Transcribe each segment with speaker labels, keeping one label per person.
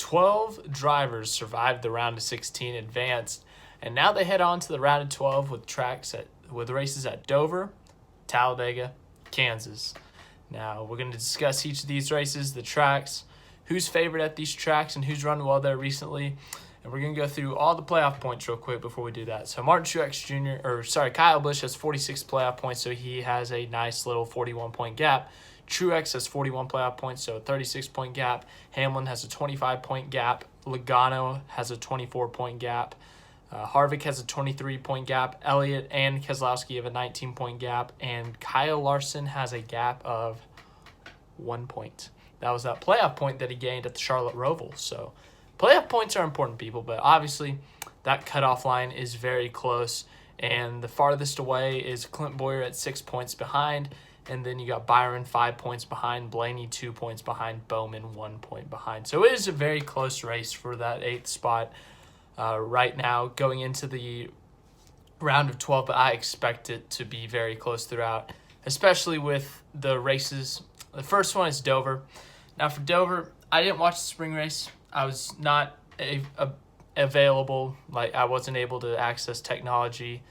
Speaker 1: 12 drivers survived the round of 16, advanced, and now they head on to the round of 12 with races at Dover, Talladega, Kansas. Now, we're going to discuss each of these races, the tracks, who's favored at these tracks, and who's run well there recently. And we're going to go through all the playoff points real quick before we do that. So Kyle Busch has 46 playoff points, so he has a nice little 41-point gap. Truex has 41 playoff points, so a 36-point gap. Hamlin has a 25-point gap. Logano has a 24-point gap. Harvick has a 23-point gap. Elliott and Keselowski have a 19-point gap. And Kyle Larson has a gap of 1 point. That was that playoff point that he gained at the Charlotte Roval. So playoff points are important, people, but obviously that cutoff line is very close. And the farthest away is Clint Bowyer at 6 points behind. And then you got Byron 5 points behind, Blaney 2 points behind, Bowman 1 point behind. So it is a very close race for that 8th spot right now going into the round of 12, but I expect it to be very close throughout, especially with the races. The first one is Dover. Now for Dover, I didn't watch the spring race. I was not available. Like, I wasn't able to access technology,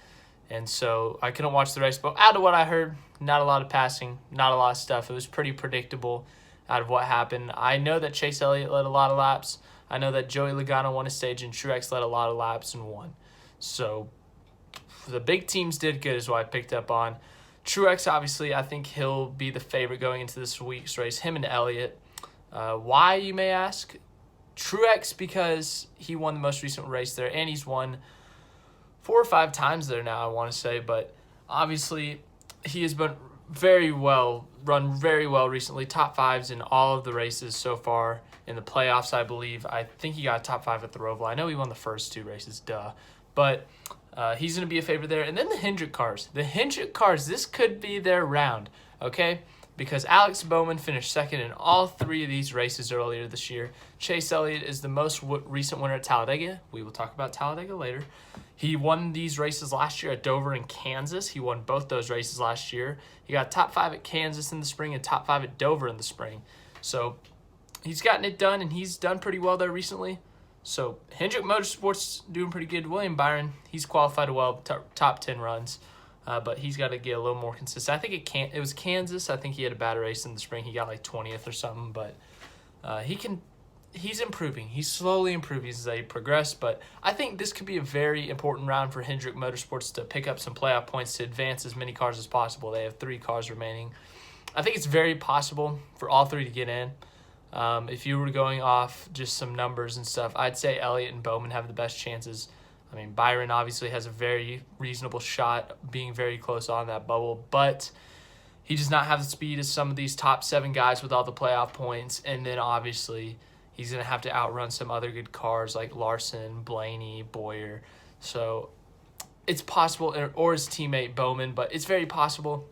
Speaker 1: and so I couldn't watch the race. But out of what I heard, not a lot of passing, not a lot of stuff. It was pretty predictable out of what happened. I know that Chase Elliott led a lot of laps. I know that Joey Logano won a stage, and Truex led a lot of laps and won. So the big teams did good is what I picked up on. Truex, obviously, I think he'll be the favorite going into this week's race, him and Elliott. Why, you may ask? Truex, because he won the most recent race there, and he's won 4 or 5 times there now, I want to say. But obviously, he has been run very well recently. Top 5s in all of the races so far in the playoffs, I believe. I think he got top 5 at the Roval. I know he won the first 2 races, but he's going to be a favorite there. And then the Hendrick cars. The Hendrick cars, this could be their round, okay? Because Alex Bowman finished second in all 3 of these races earlier this year. Chase Elliott is the most recent winner at Talladega. We will talk about Talladega later. He won these races last year at Dover and Kansas. He won both those races last year. He got top 5 at Kansas in the spring and top 5 at Dover in the spring. So he's gotten it done, and he's done pretty well there recently. So Hendrick Motorsports doing pretty good. William Byron, he's qualified well, top 10 runs. But he's got to get a little more consistent. I think it was Kansas. I think he had a bad race in the spring. He got like 20th or something. But he's improving. He's slowly improving as they progress. But I think this could be a very important round for Hendrick Motorsports to pick up some playoff points to advance as many cars as possible. They have 3 cars remaining. I think it's very possible for all 3 to get in. If you were going off just some numbers and stuff, I'd say Elliott and Bowman have the best chances. I mean, Byron obviously has a very reasonable shot being very close on that bubble, but he does not have the speed as some of these top 7 guys with all the playoff points. And then obviously he's going to have to outrun some other good cars like Larson, Blaney, Bowyer. So it's possible, or his teammate Bowman, but it's very possible.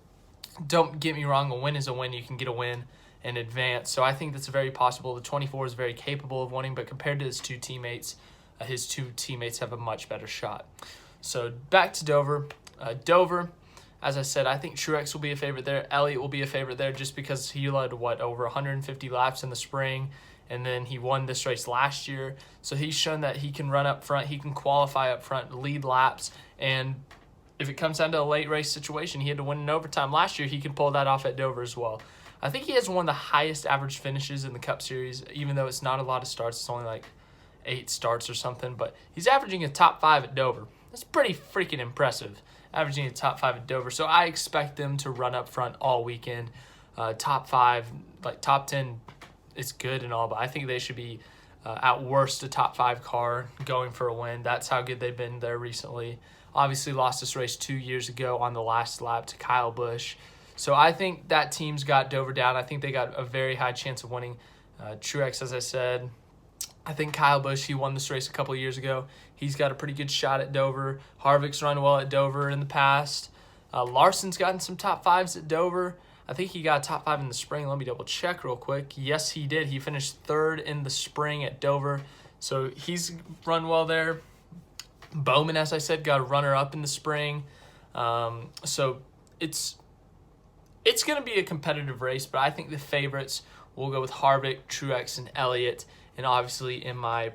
Speaker 1: Don't get me wrong, a win is a win. You can get a win and advance. So I think that's very possible. The 24 is very capable of winning, but compared to his 2 teammates have a much better shot. So back to Dover. Dover, as I said, I think Truex will be a favorite there. Elliott will be a favorite there just because he led, over 150 laps in the spring, and then he won this race last year. So he's shown that he can run up front, he can qualify up front, lead laps, and if it comes down to a late race situation, he had to win in overtime last year, he can pull that off at Dover as well. I think he has one of the highest average finishes in the Cup Series, even though it's not a lot of starts. It's only like 8 starts or something, but he's averaging a top 5 at Dover. That's pretty freaking impressive, averaging a top 5 at Dover. So I expect them to run up front all weekend. Top 5, like top 10, it's good and all, but I think they should be at worst a top 5 car going for a win. That's how good they've been there recently. Obviously lost this race 2 years ago on the last lap to Kyle Busch. So I think that team's got Dover down. I think they got a very high chance of winning. Truex, as I said, I think Kyle Busch, he won this race a couple of years ago. He's got a pretty good shot at Dover. Harvick's run well at Dover in the past. Larson's gotten some top 5s at Dover. I think he got a top 5 in the spring. Let me double check real quick. Yes, he did. He finished 3rd in the spring at Dover. So he's run well there. Bowman, as I said, got a runner-up in the spring. So it's going to be a competitive race, but I think the favorites will go with Harvick, Truex, and Elliott. And obviously in my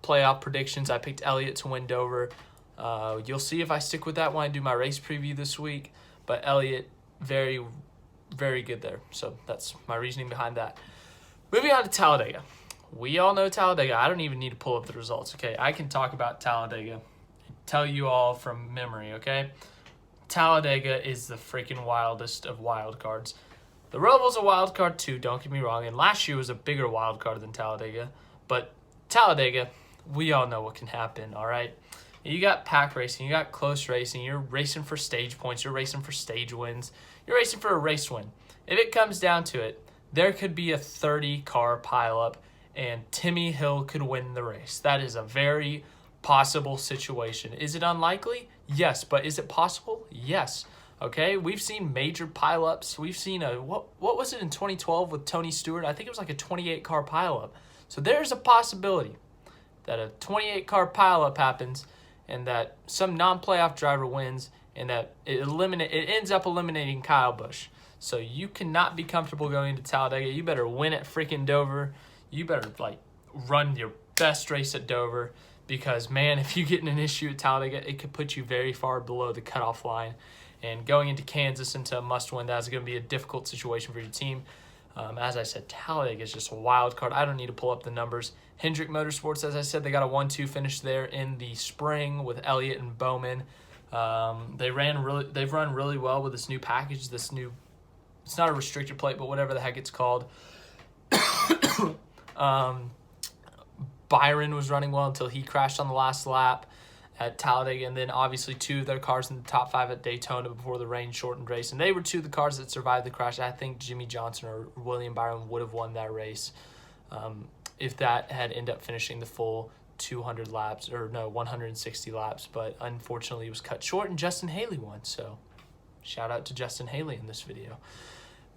Speaker 1: playoff predictions, I picked Elliott to win Dover. You'll see if I stick with that when I do my race preview this week. But Elliott, very, very good there. So that's my reasoning behind that. Moving on to Talladega. We all know Talladega. I don't even need to pull up the results, okay? I can talk about Talladega, tell you all from memory, okay? Talladega is the freaking wildest of wild cards. The Roval's a wild card too, don't get me wrong, and last year was a bigger wild card than Talladega, but Talladega, we all know what can happen, all right? You got pack racing, you got close racing, you're racing for stage points, you're racing for stage wins, you're racing for a race win. If it comes down to it, there could be a 30-car pileup, and Timmy Hill could win the race. That is a very possible situation. Is it unlikely? Yes, but is it possible? Yes. Okay, we've seen major pileups. We've seen what was it in 2012 with Tony Stewart? I think it was like a 28-car pileup. So there's a possibility that a 28-car pileup happens and that some non-playoff driver wins and that it ends up eliminating Kyle Busch. So you cannot be comfortable going to Talladega. You better win at freaking Dover. You better run your best race at Dover because, man, if you get in an issue at Talladega, it could put you very far below the cutoff line. And going into Kansas into a must-win, that's going to be a difficult situation for your team. As I said, Talladega is just a wild card. I don't need to pull up the numbers. Hendrick Motorsports, as I said, they got a 1-2 finish there in the spring with Elliott and Bowman. They've run really well with this new package, it's not a restrictor plate, but whatever the heck it's called. Byron was running well until he crashed on the last lap at Talladega, and then obviously two of their cars in the top 5 at Daytona before the rain shortened race, and they were two of the cars that survived the crash. I think Jimmy Johnson or William Byron would have won that race if that had ended up finishing the full 160 laps, but unfortunately it was cut short and Justin Haley won, so shout out to Justin Haley in this video.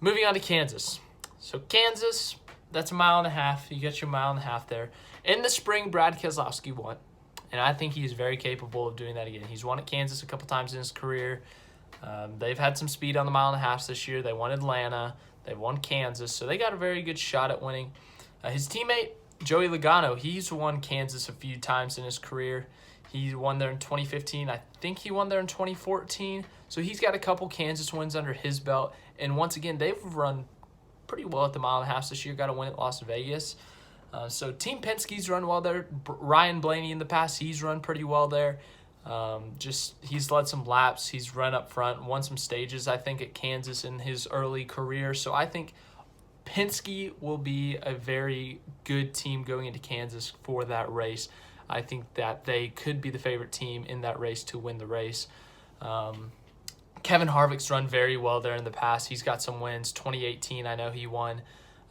Speaker 1: Moving on to Kansas. So Kansas, that's 1.5 miles. You got your 1.5 miles there. In the spring, Brad Keselowski won, and I think he's very capable of doing that again. He's won at Kansas a couple times in his career. They've had some speed on the 1.5 miles this year. They won Atlanta. They won Kansas, so they got a very good shot at winning. His teammate, Joey Logano, he's won Kansas a few times in his career. He won there in 2015. I think he won there in 2014. So he's got a couple Kansas wins under his belt. And once again, they've run pretty well at the 1.5 miles this year. Got a win at Las Vegas. So Team Penske's run well there. Ryan Blaney in the past, he's run pretty well there. He's led some laps. He's run up front, won some stages, I think, at Kansas in his early career. So I think Penske will be a very good team going into Kansas for that race. I think that they could be the favorite team in that race to win the race. Kevin Harvick's run very well there in the past. He's got some wins. 2018, I know he won.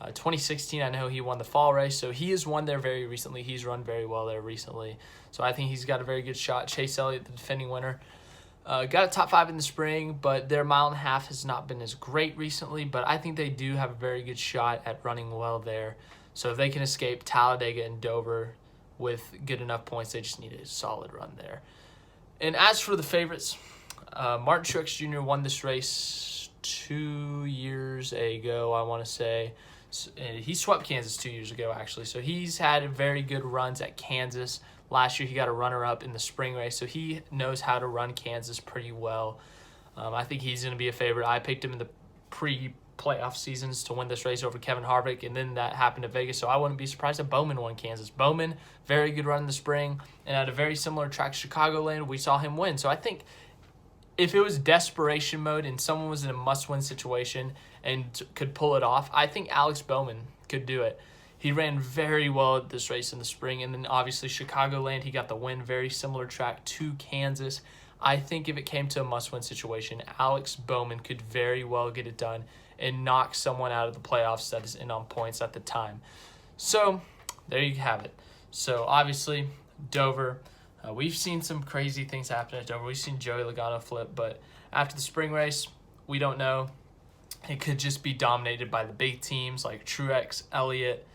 Speaker 1: 2016, I know he won the fall race. So he has won there very recently. He's run very well there recently. So I think he's got a very good shot. Chase Elliott, the defending winner. Got a top 5 in the spring, but their 1.5 miles has not been as great recently. But I think they do have a very good shot at running well there. So if they can escape Talladega and Dover with good enough points, they just need a solid run there. And as for the favorites, Martin Truex Jr. won this race 2 years ago, I want to say. He swept Kansas 2 years ago, actually. So he's had very good runs at Kansas. Last year, he got a runner-up in the spring race, so he knows how to run Kansas pretty well. I think he's going to be a favorite. I picked him in the pre-playoff seasons to win this race over Kevin Harvick, and then that happened at Vegas, so I wouldn't be surprised if Bowman won Kansas. Bowman, very good run in the spring, and at a very similar track, Chicagoland, we saw him win. So I think if it was desperation mode and someone was in a must-win situation and could pull it off, I think Alex Bowman could do it. He ran very well at this race in the spring, and then obviously Chicagoland, he got the win, very similar track to Kansas. I think if it came to a must-win situation, Alex Bowman could very well get it done and knock someone out of the playoffs that is in on points at the time. So there you have it. So obviously Dover, we've seen some crazy things happen at Dover. We've seen Joey Logano flip, but after the spring race, we don't know. It could just be dominated by the big teams like Truex, Elliott,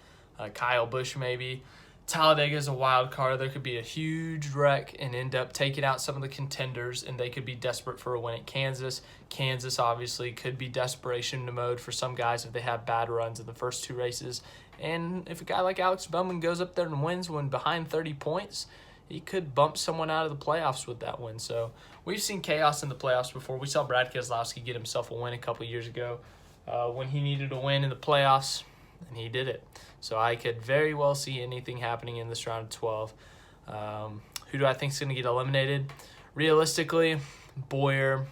Speaker 1: Kyle Busch maybe. Talladega is a wild card. There could be a huge wreck and end up taking out some of the contenders, and they could be desperate for a win at Kansas. Kansas obviously could be desperation mode for some guys if they have bad runs in the first 2 races, And if a guy like Alex Bowman goes up there and wins when behind 30 points, he could bump someone out of the playoffs with that win. So we've seen chaos in the playoffs before. We saw Brad Keselowski get himself a win a couple years ago when he needed a win in the playoffs, and he did it. So I could very well see anything happening in this round of 12. Who do I think is going to get eliminated? Realistically, Boyer,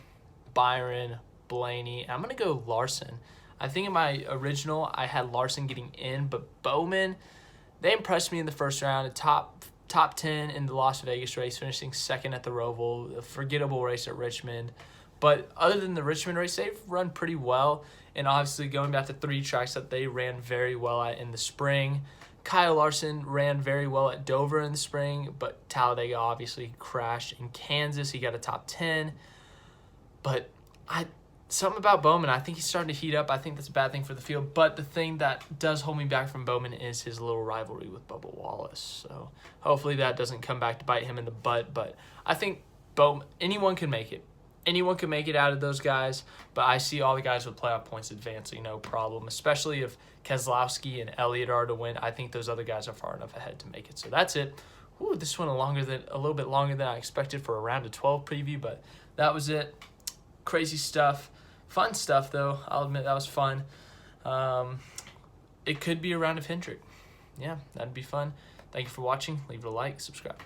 Speaker 1: Byron, Blaney. I'm going to go Larson. I think in my original, I had Larson getting in, but Bowman, they impressed me in the first round. A top 10 in the Las Vegas race, finishing second at the Roval, a forgettable race at Richmond. But other than the Richmond race, they've run pretty well. And obviously going back to 3 tracks that they ran very well at in the spring. Kyle Larson ran very well at Dover in the spring, but Talladega obviously crashed. In Kansas, he got a top 10. But something about Bowman, I think he's starting to heat up. I think that's a bad thing for the field. But the thing that does hold me back from Bowman is his little rivalry with Bubba Wallace. So hopefully that doesn't come back to bite him in the butt. But I think anyone can make it. Anyone can make it out of those guys. But I see all the guys with playoff points advancing, no problem. Especially if Keselowski and Elliott are to win. I think those other guys are far enough ahead to make it. So that's it. Ooh, this went a little bit longer than I expected for a round of 12 preview. But that was it. Crazy stuff. Fun stuff, though. I'll admit that was fun. It could be a round of Hendrick. Yeah, that'd be fun. Thank you for watching. Leave it a like, subscribe.